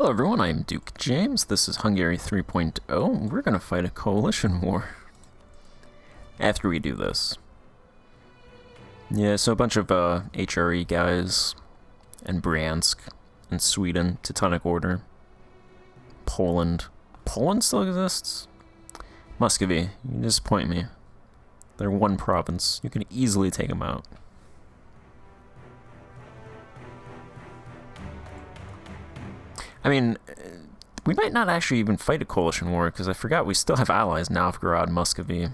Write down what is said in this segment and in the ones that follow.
Hello everyone, I'm Duke James. This is Hungary 3.0. We're gonna fight a coalition war. After we do this. Yeah, so a bunch of HRE guys, and Bryansk, and Sweden, Teutonic Order, Poland. Poland still exists? Muscovy, you disappoint me. They're one province. You can easily take them out. I mean, we might not actually even fight a coalition war, because I forgot we still have allies, Novgorod, Muscovy,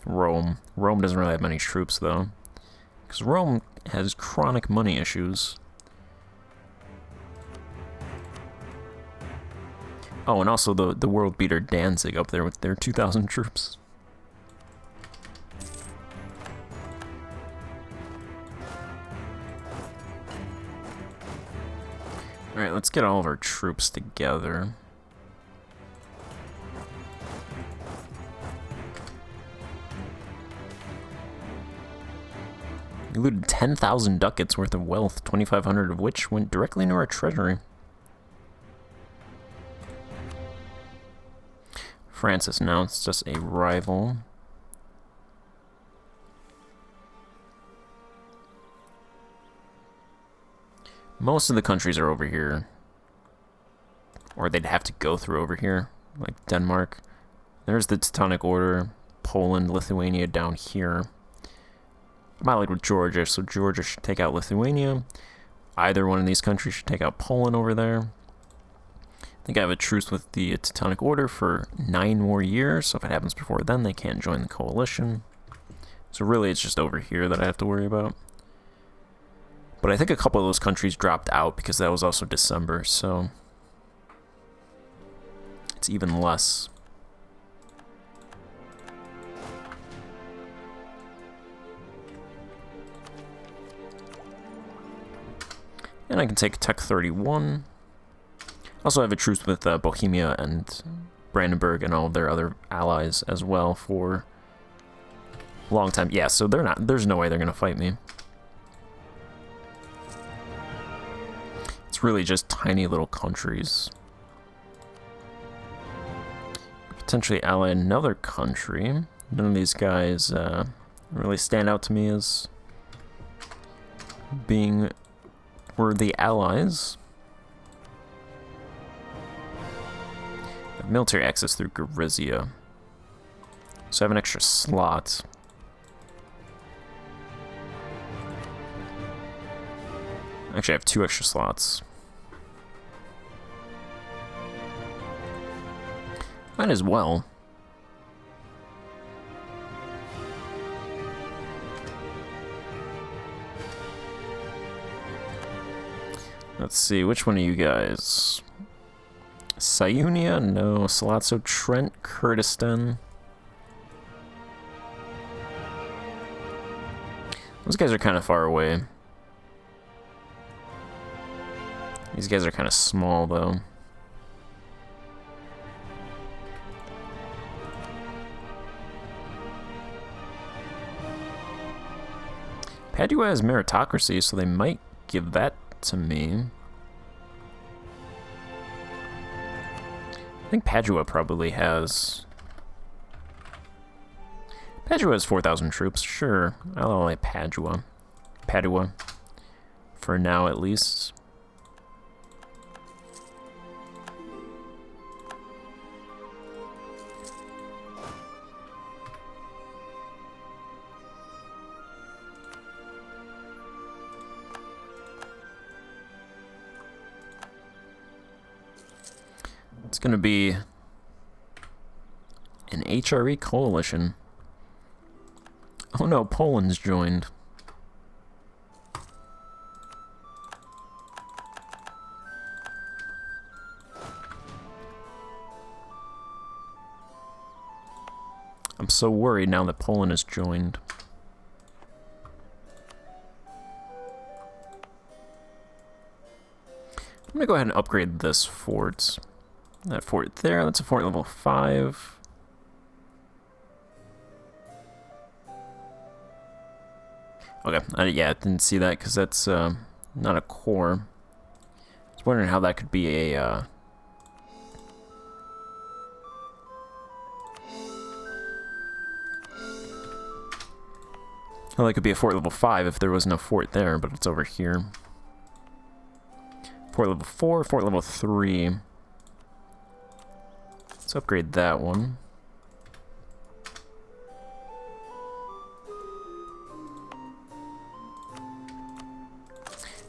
Rome. Rome doesn't really have many troops, though, because Rome has chronic money issues. Oh, and also the world beater Danzig up there with their 2,000 troops. Alright, let's get all of our troops together. We looted 10,000 ducats worth of wealth, 2,500 of which went directly into our treasury. France has announced us a rival. Most of the countries are over here. Or they'd have to go through over here, like Denmark. There's the Teutonic Order, Poland, Lithuania down here. I'm allied with Georgia, so Georgia should take out Lithuania. Either one of these countries should take out Poland over there. I think I have a truce with the Teutonic Order for 9 more years, so if it happens before then, they can't join the coalition. So really, it's just over here that I have to worry about. But I think a couple of those countries dropped out because that was also December, so it's even less. And I can take Tech 31. Also, I have a truce with Bohemia and Brandenburg and all of their other allies as well for a long time. Yeah, so they're not. There's no way they're gonna fight me. It's really just tiny little countries. Potentially ally another country. None of these guys really stand out to me as being worthy allies. I have military access through Gorizia, so I have an extra slot. Actually, I have 2 extra slots. Might as well. Let's see, which one are you guys? Siunia? No. Salazzo, Trent, Kurdistan. Those guys are kind of far away. These guys are kind of small, though. Padua has meritocracy, so they might give that to me. I think Padua probably has... Padua has 4,000 troops. Sure, I'll ally Padua. Padua. For now, at least. It's going to be an HRE coalition. Oh no, Poland's joined. I'm so worried now that Poland has joined. I'm going to go ahead and upgrade this fort. That fort there, that's a fort level 5. Okay, yeah, I didn't see that because that's not a core. Wondering how that could be a, well, that could be a fort level 5 if there was no fort there, but it's over here. Fort level 4, fort level 3. Let's upgrade that one.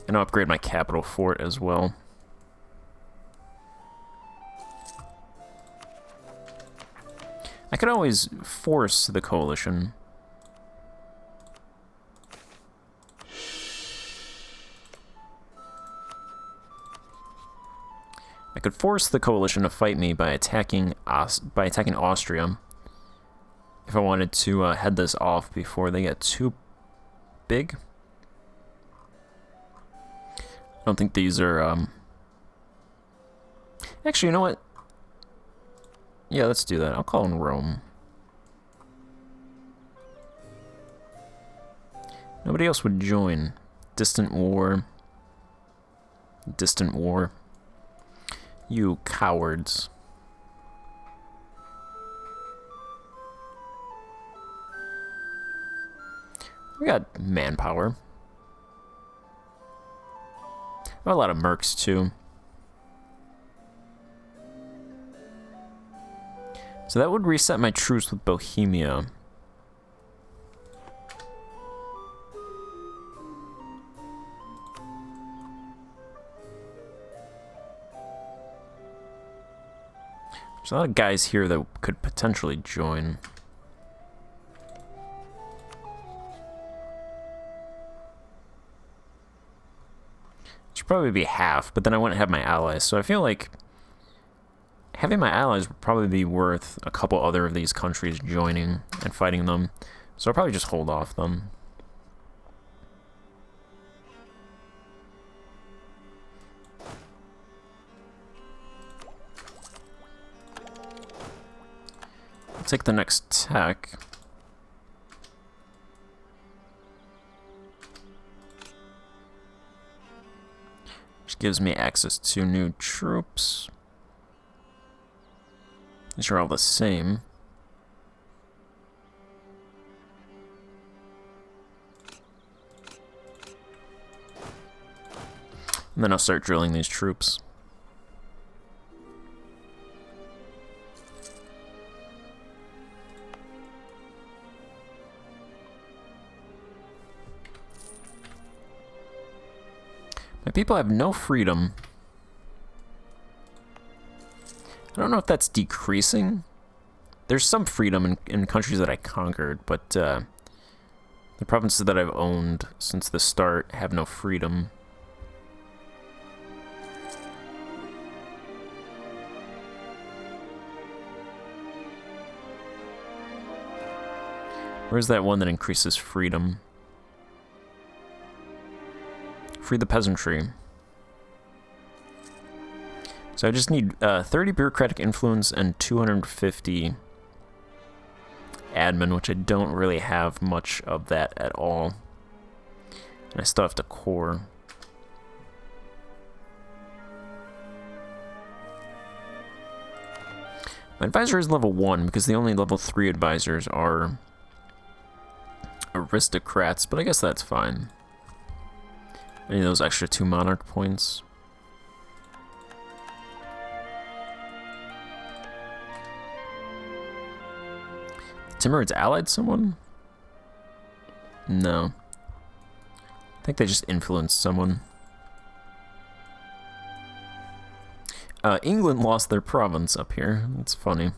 And I'll upgrade my capital fort as well. I could always force the coalition. I could force the coalition to fight me by attacking Austria. If I wanted to head this off before they get too big. I don't think these are, Actually, you know what? Yeah, let's do that. I'll call in Rome. Nobody else would join. Distant war. Distant war. You cowards. We got manpower. A lot of mercs, too. So that would reset my truce with Bohemia. There's a lot of guys here that could potentially join. Should probably be half, but then I wouldn't have my allies, so I feel like having my allies would probably be worth a couple other of these countries joining and fighting them. So I'll probably just hold off them. I'll take the next tech. Which gives me access to new troops. These are all the same. And then I'll start drilling these troops. My people have no freedom. I don't know if that's decreasing. There's some freedom in countries that I conquered, but the provinces that I've owned since the start have no freedom. Where's that one that increases freedom? Free the peasantry. So I just need 30 bureaucratic influence and 250 admin, which I don't really have much of that at all. And I still have to core. My advisor is level 1 because the only level 3 advisors are aristocrats, but I guess that's fine. I need those extra 2 monarch points. Timurids allied someone? No. I think they just influenced someone. England lost their province up here. It's funny.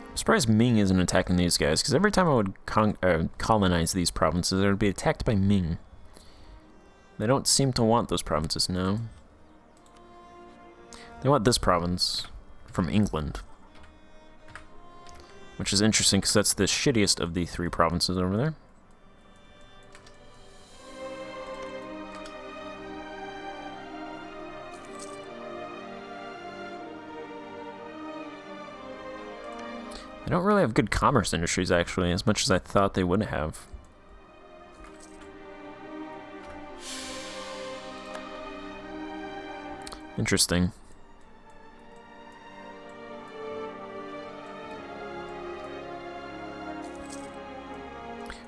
I'm surprised Ming isn't attacking these guys, because every time I would colonize these provinces, they would be attacked by Ming. They don't seem to want those provinces, no. They want this province from England. Which is interesting, because that's the shittiest of the 3 provinces over there. They don't really have good commerce industries, actually, as much as I thought they would have. Interesting.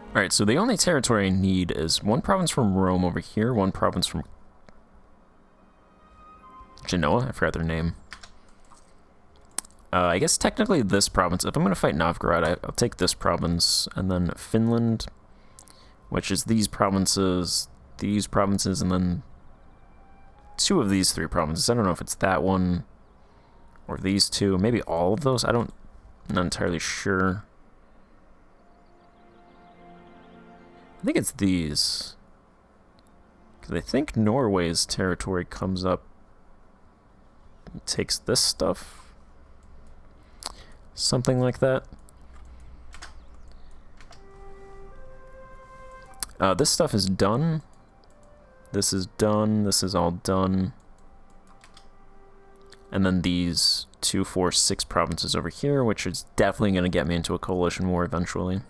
Alright, so the only territory I need is one province from Rome over here, one province from Genoa, I forgot their name. I guess technically this province, if I'm going to fight Novgorod, I'll take this province, and then Finland, which is these provinces, and then two of these three provinces. I don't know if it's that one or these two, maybe all of those. I'm not entirely sure. I think it's these, because I think Norway's territory comes up and takes this stuff. Something like that. This stuff is done. This is done. This is all done. And then these 2, 4, 6 provinces over here, which is definitely going to get me into a coalition war eventually.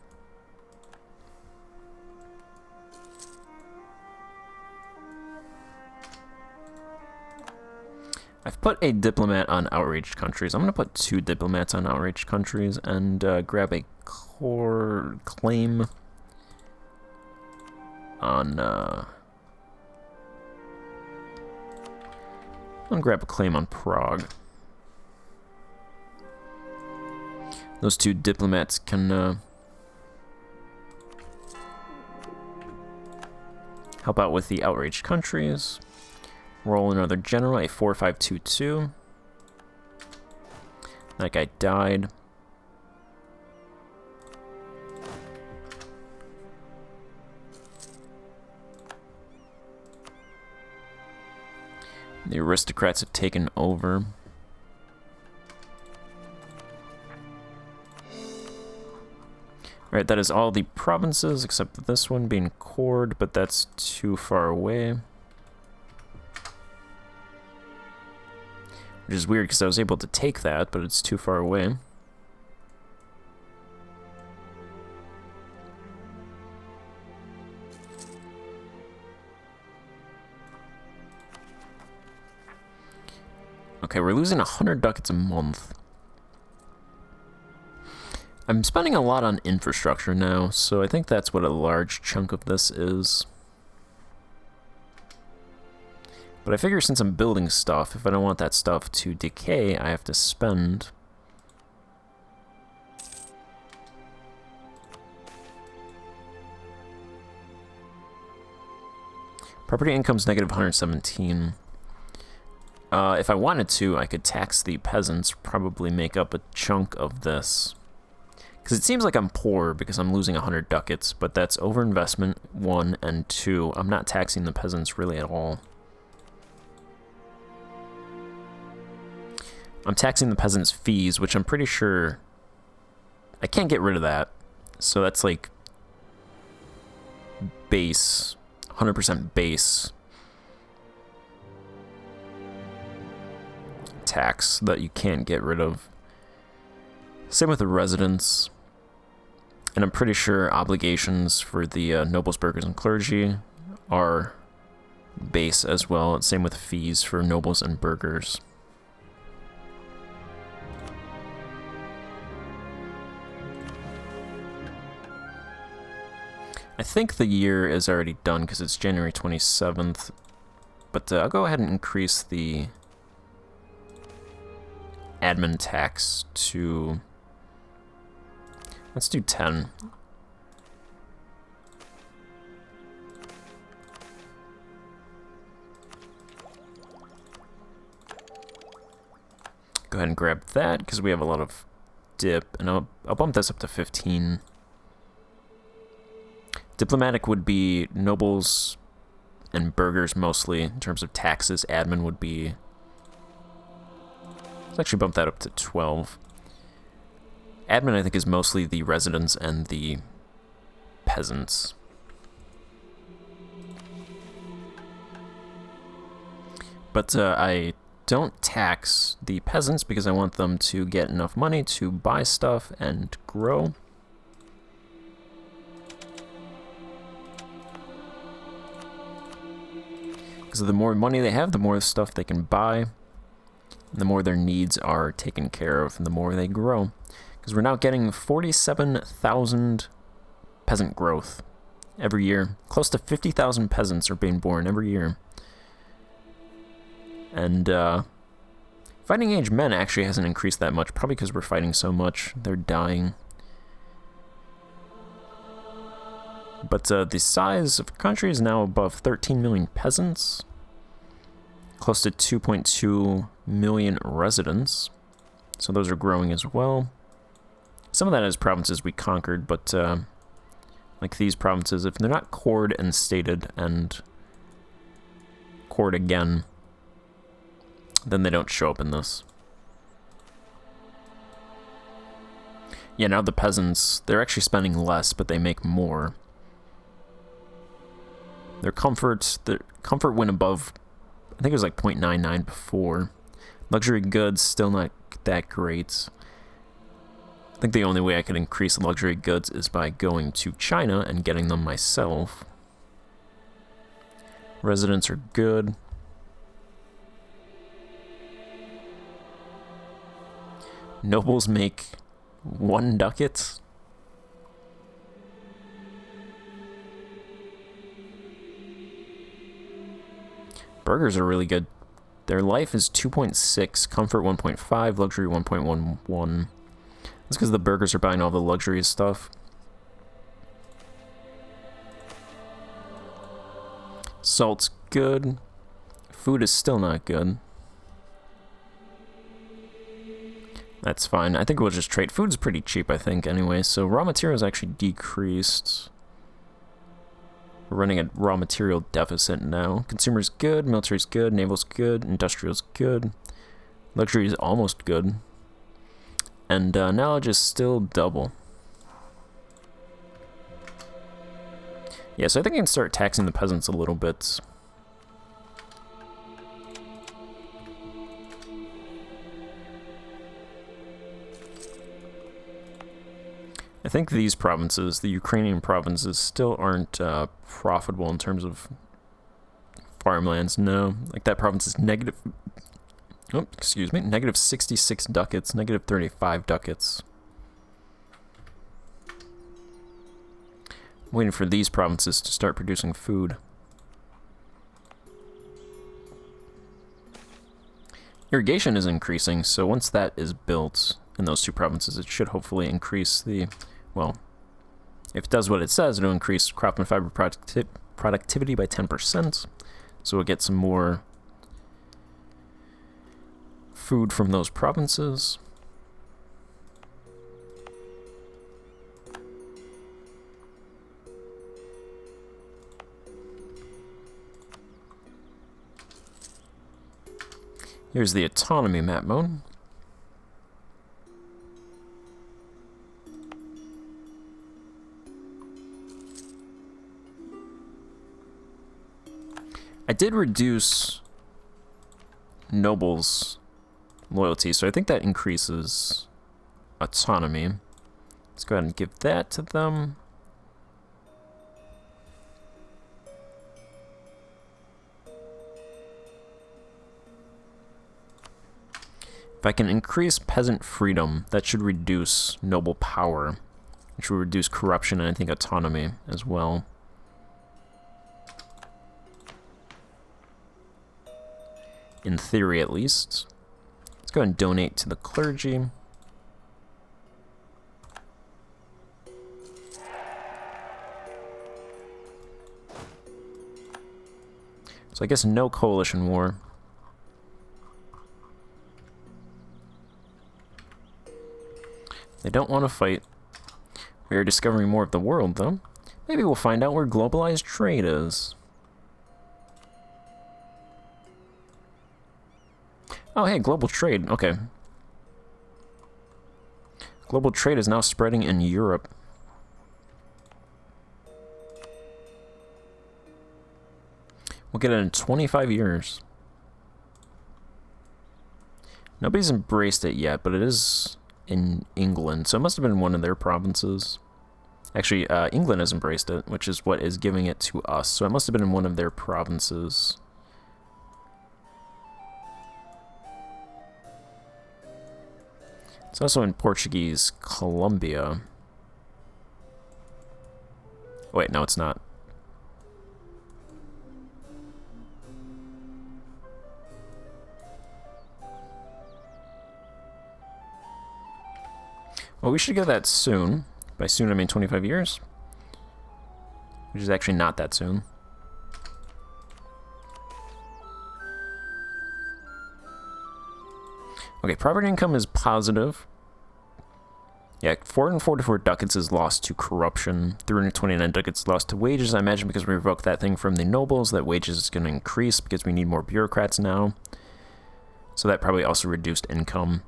I've put a diplomat on outraged countries. I'm going to put 2 diplomats on outraged countries and grab a core claim on... I'm going to grab a claim on Prague. Those 2 diplomats can help out with the outraged countries. Roll another general, a 4522. That guy died. The aristocrats have taken over. Alright, that is all the provinces except this one being Cord, but that's too far away. Which is weird because I was able to take that, but it's too far away. Okay, we're losing 100 ducats a month. I'm spending a lot on infrastructure now, so I think that's what a large chunk of this is. But I figure since I'm building stuff, if I don't want that stuff to decay, I have to spend. Property income's negative 117. If I wanted to, I could tax the peasants, probably make up a chunk of this. Because it seems like I'm poor because I'm losing 100 ducats, but that's overinvestment, 1, and 2. I'm not taxing the peasants really at all. I'm taxing the peasants' fees, which I'm pretty sure I can't get rid of that. So that's like base, 100% base tax that you can't get rid of. Same with the residents. And I'm pretty sure obligations for the nobles, burghers, and clergy are base as well. Same with fees for nobles and burghers. I think the year is already done because it's January 27th, but I'll go ahead and increase the admin tax to, let's do 10. Go ahead and grab that because we have a lot of dip, and I'll bump this up to 15. Diplomatic would be nobles and burghers mostly in terms of taxes. Admin would be... Let's actually bump that up to 12. Admin, I think, is mostly the residents and the peasants. But I don't tax the peasants because I want them to get enough money to buy stuff and grow. Because the more money they have, the more stuff they can buy, and the more their needs are taken care of, and the more they grow. Because we're now getting 47,000 peasant growth every year. Close to 50,000 peasants are being born every year. And fighting age men actually hasn't increased that much, probably because we're fighting so much. They're dying. But the size of the country is now above 13 million peasants. Close to 2.2 million residents. So those are growing as well. Some of that is provinces we conquered, but like these provinces, if they're not cored and stated and cored again, then they don't show up in this. Yeah, now the peasants, they're actually spending less, but they make more. Their comfort went above, I think it was like 0.99 before. Luxury goods, still not that great. I think the only way I could increase luxury goods is by going to China and getting them myself. Residents are good. Nobles make 1 ducat. Burghers are really good. Their life is 2.6, comfort 1.5, luxury 1.11. That's because the burghers are buying all the luxury stuff. Salt's good. Food is still not good. That's fine. I think we'll just trade. Food's pretty cheap, I think, anyway. So raw materials actually decreased. We're running a raw material deficit now. Consumer's good, military's good, naval's good, industrial's good. Luxury is almost good. And knowledge is still double. Yeah, so I think I can start taxing the peasants a little bit. I think these provinces, the Ukrainian provinces, still aren't profitable in terms of farmlands. No, like that province is negative. Oh, excuse me, negative 66 ducats, negative 35 ducats. I'm waiting for these provinces to start producing food. Irrigation is increasing, so once that is built in those two provinces, it should hopefully increase the, well, if it does what it says, it'll increase crop and fiber productivity by 10%. So we'll get some more food from those provinces. Here's the autonomy map mode. I did reduce nobles' loyalty, so I think that increases autonomy. Let's go ahead and give that to them. If I can increase peasant freedom, that should reduce noble power, which will reduce corruption and I think autonomy as well. In theory, at least. Let's go ahead and donate to the clergy. So I guess no coalition war. They don't want to fight. We are discovering more of the world, though. Maybe we'll find out where globalized trade is. Oh, hey, global trade. Okay. Global trade is now spreading in Europe. We'll get it in 25 years. Nobody's embraced it yet, but it is in England, so it must have been one of their provinces. Actually, England has embraced it, which is what is giving it to us, so it must have been in one of their provinces. It's also in Portuguese Colombia. Wait, no, it's not. Well, we should get that soon. By soon, I mean 25 years. Which is actually not that soon. Okay, property income is positive. Yeah, 444 ducats is lost to corruption. 329 ducats lost to wages. I imagine because we revoked that thing from the nobles, that wages is going to increase because we need more bureaucrats now. So that probably also reduced income.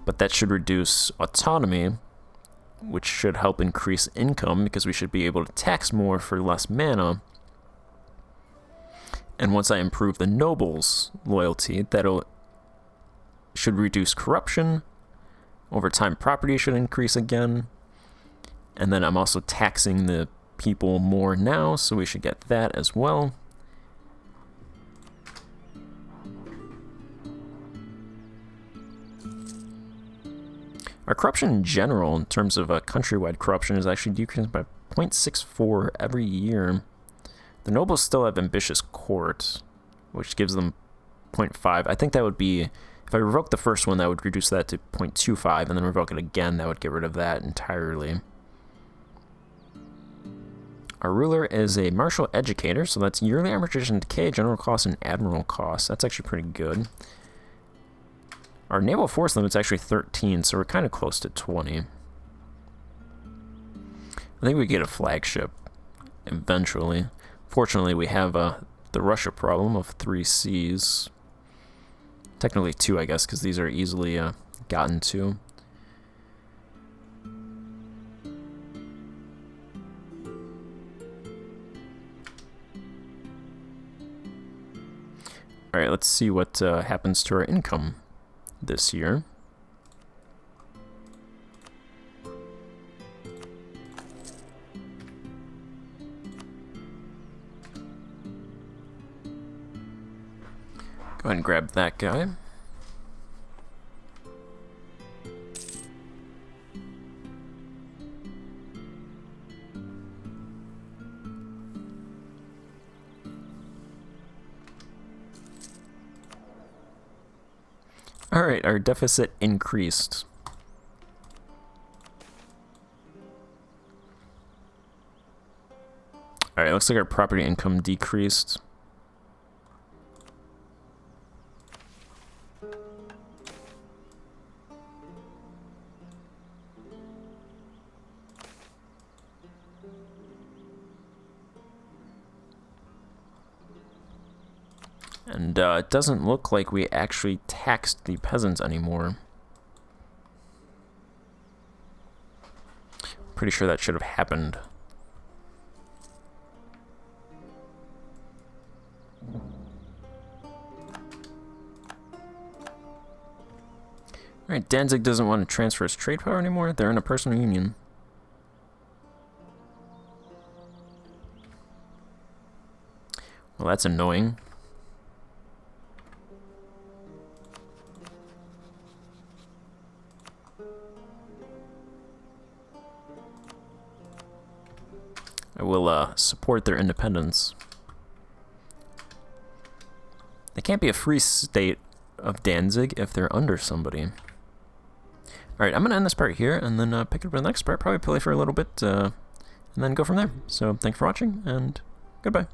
But that should reduce autonomy, which should help increase income because we should be able to tax more for less mana. And once I improve the nobles' loyalty, should reduce corruption. Over time, property should increase again. And then I'm also taxing the people more now, so we should get that as well. Our corruption in general, in terms of countrywide corruption, is actually decreasing by 0.64 every year. The nobles still have ambitious court, which gives them 0.5. I think that would be, if I revoke the first one, that would reduce that to 0.25, and then revoke it again, that would get rid of that entirely. Our ruler is a martial educator, so that's yearly amortization and decay, general costs, and admiral costs. That's actually pretty good. Our naval force limit's actually 13, so we're kind of close to 20. I think we get a flagship eventually. Fortunately, we have the Russia problem of 3 seas. Technically 2, I guess, because these are easily gotten to. Alright, let's see what happens to our income this year. Go ahead and grab that guy. Alright, our deficit increased. Alright, looks like our property income decreased. And it doesn't look like we actually taxed the peasants anymore. Pretty sure that should have happened. Alright, Danzig doesn't want to transfer his trade power anymore. They're in a personal union. Well, that's annoying. I will support their independence. They can't be a free state of Danzig if they're under somebody. Alright, I'm going to end this part here and then pick up the next part, probably play for a little bit and then go from there. So thanks for watching and goodbye.